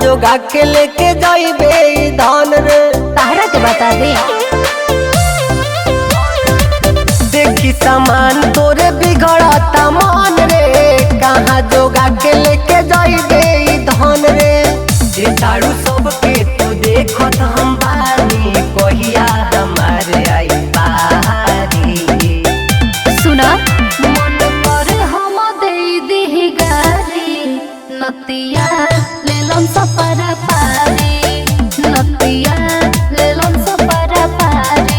जोगा के लेके जाइबे धान रे। ताहरा के बता दे देखी सामान तोरे बिगड़ता मान रे, कहाँ जोगा के लेके जाइबे धान रे। जे तारू सबके तू देखत हम बानी, कहिया हमारे आई बारी। सुना मन पर हम दे दी गारी, नतिया ले लम सपरा पारी, नतिया ले लम सपरा पारी।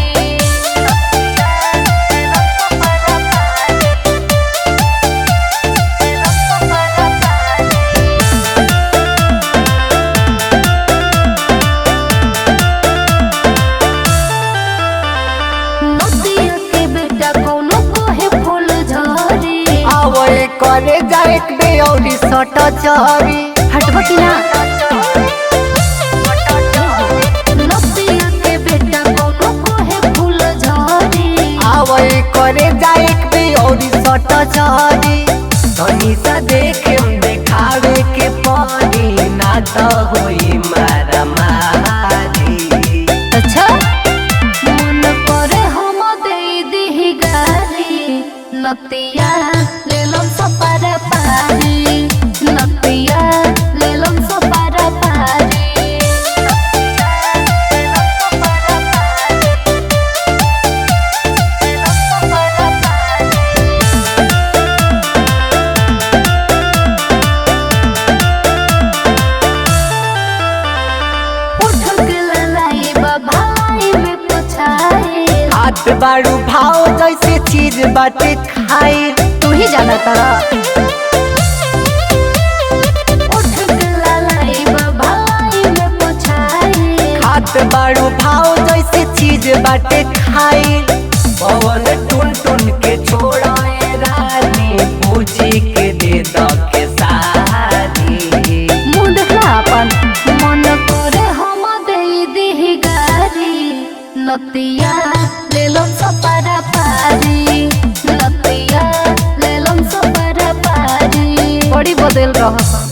करे जाए बे और सट चरी हटबा की ना नतिया के बेटा कोनो कोहे फूल झरी। आवे करे जाए बे और सट चरी, तनी सा देखे देखावे के पानी ना तो होई मारा मारी। अच्छा मन करे हम दे दी गारी, नतिया ले लम सपरा पारी, नतिया ले लम सपरा पारी। हाथ बारू भाव जैसे चीज बाटे खाई, तू ही जाना तारा। हाथ बारू भाव जैसे चीज बाटे खाई, पवन टुन टुन के छोड़ा रानी, पूछी के दे दो के सारी। मुंह देखला अपन मन करे हम दे दी गारी, नतिया ले लम सपरा पारी, नतिया ले लम सपरा पारी। बड़ी बदल रहा।